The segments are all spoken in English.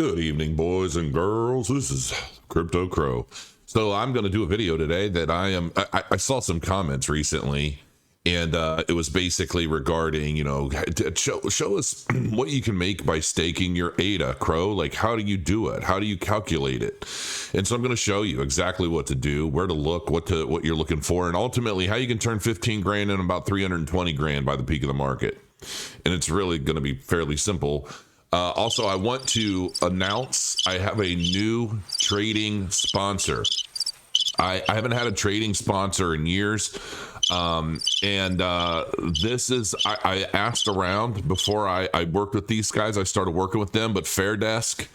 Good evening, boys and girls. This is Crypto Crow. So I'm going to do a video today that I saw some comments recently, and it was basically regarding, show us what you can make by staking your ADA, Crow. Like, how do you do it? How do you calculate it? And so I'm going to show you exactly what to do, where to look, what you're looking for, and ultimately how you can turn 15 grand into about 320 grand by the peak of the market. And it's really going to be fairly simple. Also, I want to announce I have a new trading sponsor. I haven't had a trading sponsor in years. This is, I asked around before I worked with these guys. I started working with them, but Fairdesk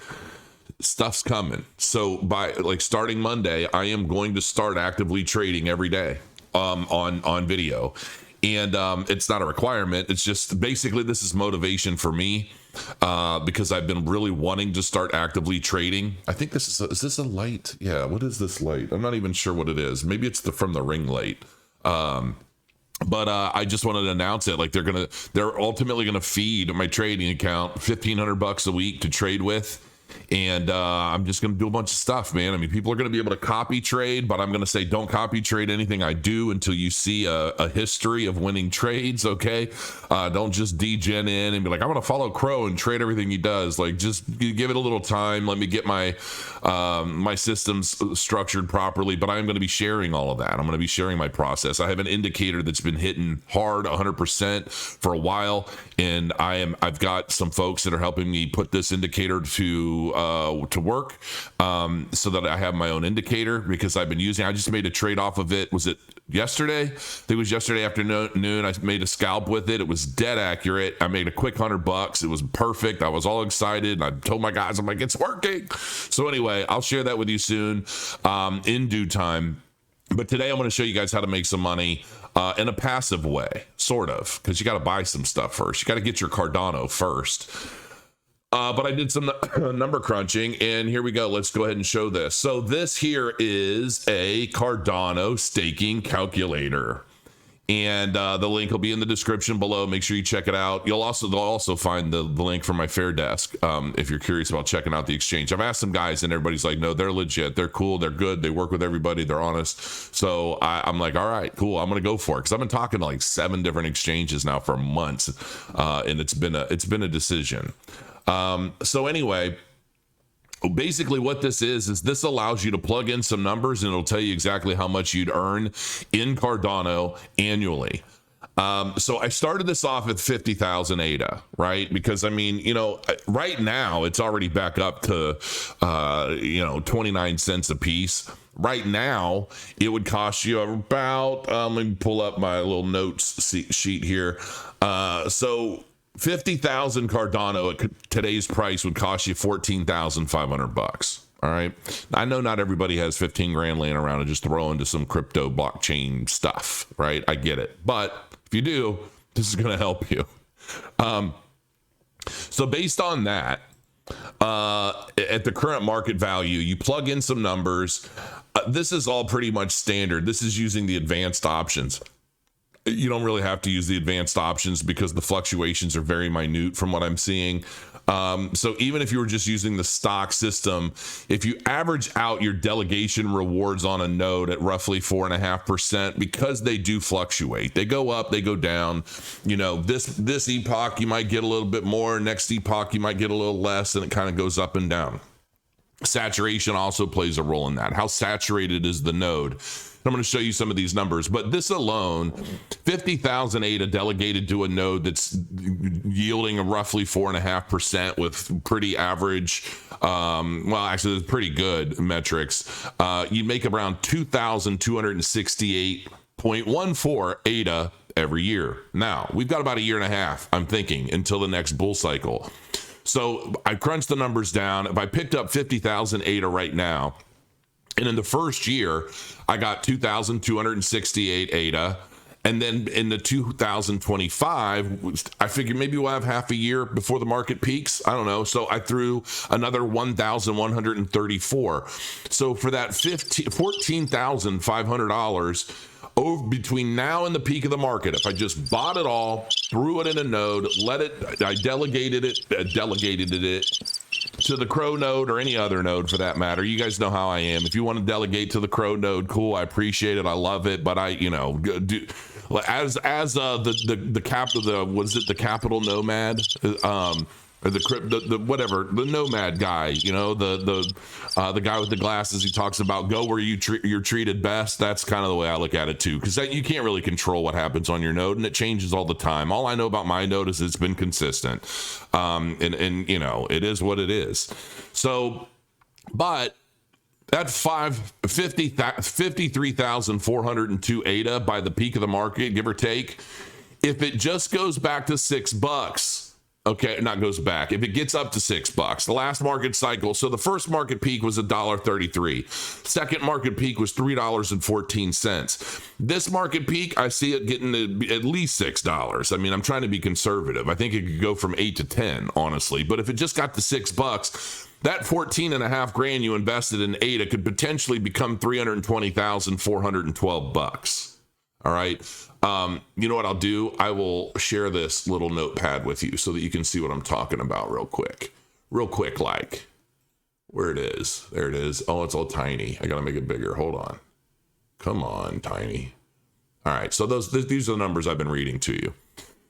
stuff's coming. So by starting Monday, I am going to start actively trading every day on video. And it's not a requirement. It's just basically this is motivation for me because I've been really wanting to start actively trading. I think is this a light? Yeah. What is this light? I'm not even sure what it is. Maybe it's from the ring light. But I just wanted to announce it. Like they're ultimately gonna feed my trading account $1,500 a week to trade with. And I'm just going to do a bunch of stuff, man. I mean, people are going to be able to copy trade, but I'm going to say don't copy trade anything I do until you see a history of winning trades, okay? Don't just degen in and be like, I'm going to follow Crow and trade everything he does. Like, just give it a little time. Let me get my my systems structured properly, but I'm going to be sharing all of that. I'm going to be sharing my process. I have an indicator that's been hitting hard 100% for a while, and I've got some folks that are helping me put this indicator to work so that I have my own indicator because I just made a trade off of it. Was it yesterday? I think it was yesterday afternoon. I made a scalp with it. It was dead accurate. I made a quick $100. It was perfect. I was all excited. I told my guys, I'm like, it's working. So anyway, I'll share that with you soon in due time. But today I'm going to show you guys how to make some money in a passive way, sort of, because you got to buy some stuff first. You got to get your Cardano first. But I did some number crunching, and here we go. Let's go ahead and show this. So this here is a Cardano staking calculator, and the link will be in the description below. Make sure you check it out. They'll also find the link for my Fairdesk if you're curious about checking out the exchange. I've asked some guys, and everybody's like, no, they're legit. They're cool. They're good. They work with everybody. They're honest. So I'm like, all right, cool. I'm going to go for it because I've been talking to like 7 different exchanges now for months, and it's been a decision. So anyway, basically what this is this allows you to plug in some numbers and it'll tell you exactly how much you'd earn in Cardano annually. So I started this off at 50,000 ADA, right? Because I mean, right now it's already back up to, 29 cents a piece. Right now, it would cost you about, let me pull up my little notes sheet here. So 50,000 Cardano at today's price would cost you $14,500. All right. I know not everybody has 15 grand laying around and just throw into some crypto blockchain stuff, right? I get it. But if you do, this is going to help you. So based on that, at the current market value, you plug in some numbers. This is all pretty much standard. This is using the advanced options. You don't really have to use the advanced options because the fluctuations are very minute from what I'm seeing. So even if you were just using the stock system, if you average out your delegation rewards on a node at roughly 4.5%, because they do fluctuate, they go up, they go down. This epoch, you might get a little bit more. Next epoch, you might get a little less, and it kind of goes up and down. Saturation also plays a role in that. How saturated is the node? I'm going to show you some of these numbers, but this alone, 50,000 ADA delegated to a node that's yielding a roughly 4.5% with pretty average, actually it's pretty good metrics. You make around 2,268.14 ADA every year. Now, we've got about a year and a half, I'm thinking, until the next bull cycle. So I crunched the numbers down. If I picked up 50,000 ADA right now, and in the first year, I got 2,268 ADA. And then in the 2025, I figured maybe we'll have half a year before the market peaks. I don't know. So I threw another 1,134. So for that $14,500 over between now and the peak of the market, if I just bought it all, threw it in a node, I delegated it, to the Crow node or any other node for that matter. You guys know how I am. If you want to delegate to the Crow node, cool. I appreciate it. I love it. But I, do as the capital nomad, or the whatever, the nomad guy, the guy with the glasses, he talks about go where you're treated best. That's kind of the way I look at it too, because you can't really control what happens on your node, and it changes all the time. All I know about my node is it's been consistent, and it is what it is. So, but that 53,402 ADA by the peak of the market, give or take, if it just goes back to $6. Okay, not goes back. If it gets up to $6, the last market cycle. So the first market peak was $1.33. Second market peak was $3.14. This market peak, I see it getting to at least $6. I mean, I'm trying to be conservative. I think it could go from 8 to 10, honestly. But if it just got to $6, that 14.5 grand you invested in ADA could potentially become $320,412. All right. You know what I'll do? I will share this little notepad with you so that you can see what I'm talking about real quick, like where it is. There it is. Oh, it's all tiny. I got to make it bigger. Hold on. Come on, tiny. All right. So these are the numbers I've been reading to you.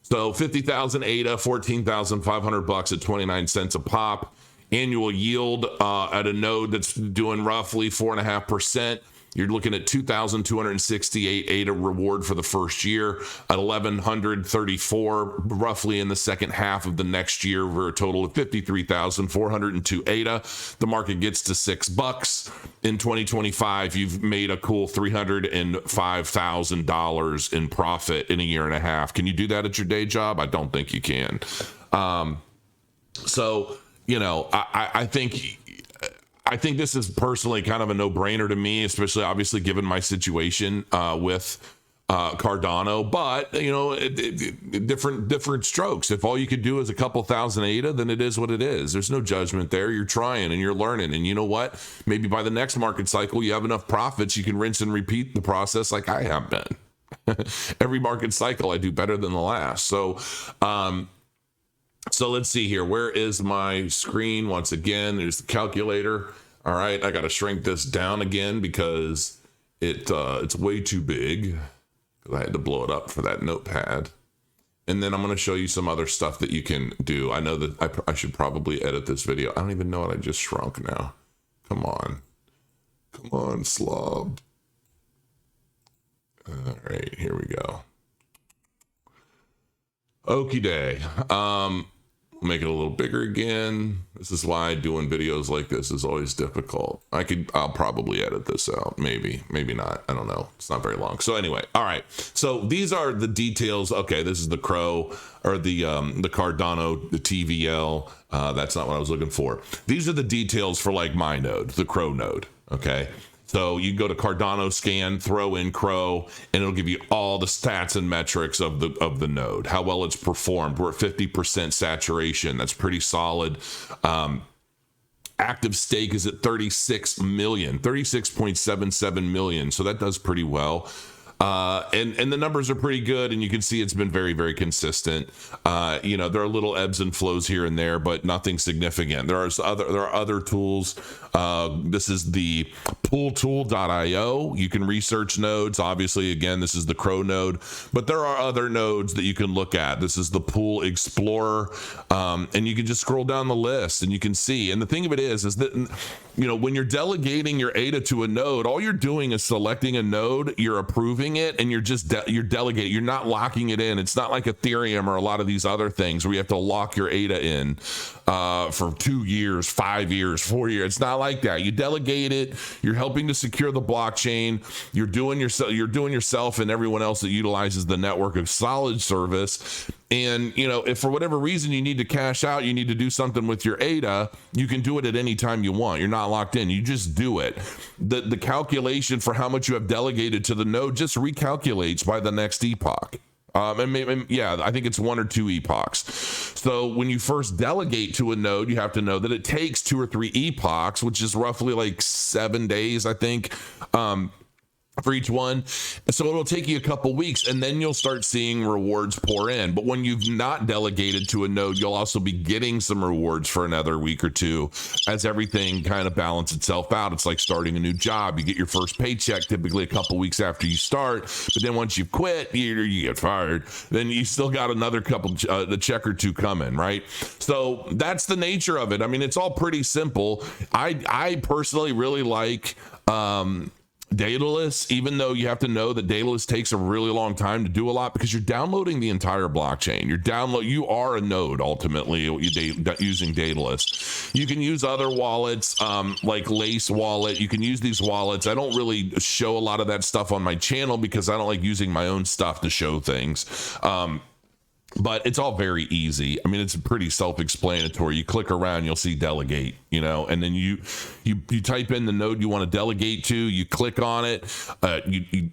So 50,000 ADA, 14,500 bucks at 29 cents a pop. Annual yield at a node that's doing roughly 4.5%. You're looking at 2,268 ADA reward for the first year, at 1,134 roughly in the second half of the next year, for a total of 53,402 ADA. The market gets to $6 in 2025. You've made a cool $305,000 in profit in a year and a half. Can you do that at your day job? I don't think you can. I think this is personally kind of a no-brainer to me, especially obviously given my situation with Cardano. But different strokes. If all you could do is a couple thousand ADA, then it is what it is. There's no judgment there. You're trying and you're learning. And you know what? Maybe by the next market cycle, you have enough profits, you can rinse and repeat the process like I have been. Every market cycle, I do better than the last. So let's see here. Where is my screen? Once again, there's the calculator. All right, I got to shrink this down again because it's way too big. I had to blow it up for that notepad. And then I'm going to show you some other stuff that you can do. I know that I should probably edit this video. I don't even know what I just shrunk now. Come on, slob. All right, here we go. Okie day. Make it a little bigger again. This is why doing videos like this is always difficult. I'll probably edit this out. Maybe not. I don't know. It's not very long. So anyway, all right. So these are the details. Okay, this is the Crow or the Cardano, the TVL. That's not what I was looking for. These are the details for like my node, the Crow node. Okay. So you go to Cardano scan, throw in Crow, and it'll give you all the stats and metrics of the node, how well it's performed. We're at 50% saturation. That's pretty solid. Active stake is at 36.77 million. So that does pretty well. And the numbers are pretty good, and you can see it's been very, very consistent. There are little ebbs and flows here and there, but nothing significant. There are other tools. This is the pooltool.io. You can research nodes. Obviously, again, this is the Crow node, but there are other nodes that you can look at. This is the Pool Explorer, and you can just scroll down the list and you can see. And the thing of it is that when you're delegating your ADA to a node, all you're doing is selecting a node, you're approving it, and you're delegating. You're not locking it in. It's not like Ethereum or a lot of these other things where you have to lock your ADA in for 2 years, 5 years, 4 years. It's not like that. You delegate it. You're helping to secure the blockchain. You're doing yourself and everyone else that utilizes the network a solid service. And, if for whatever reason you need to cash out, you need to do something with your ADA, you can do it at any time you want. You're not locked in. You just do it. The calculation for how much you have delegated to the node just recalculates by the next epoch. I think it's 1 or 2 epochs. So when you first delegate to a node, you have to know that it takes 2 or 3 epochs, which is roughly like 7 days, I think. for each one. So it'll take you a couple weeks, and then you'll start seeing rewards pour in. But when you've not delegated to a node, you'll also be getting some rewards for another week or two as everything kind of balances itself out. It's like starting a new job. You get your first paycheck typically a couple weeks after you start, but then once you quit, you get fired, then you still got another couple the check or two coming, right? So that's the nature of it. I mean, it's all pretty simple. I personally really like Daedalus, even though you have to know that Daedalus takes a really long time to do a lot, because you're downloading the entire blockchain. You are a node ultimately using Daedalus. You can use other wallets like Lace Wallet. You can use these wallets. I don't really show a lot of that stuff on my channel because I don't like using my own stuff to show things. But it's all very easy. I mean, it's pretty self-explanatory. You click around, you'll see delegate, and then you type in the node you want to delegate to, you click on it, you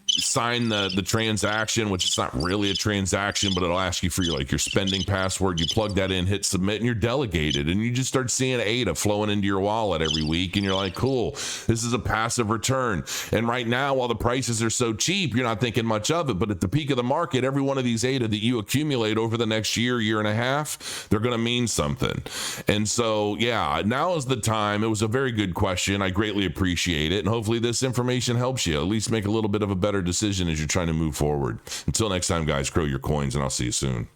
sign the transaction, which is not really a transaction, but it'll ask you for your spending password. You plug that in, hit submit, and you're delegated, and you just start seeing ADA flowing into your wallet every week, and you're like, cool, this is a passive return. And right now, while the prices are so cheap, you're not thinking much of it, but at the peak of the market, every one of these ADA that you accumulate over the next year and a half, they're going to mean something. And so, yeah, now is the time. It was a very good question. I greatly appreciate it, and hopefully this information helps you at least make a little bit of a better decision as you're trying to move forward. Until next time, guys, grow your coins, and I'll see you soon.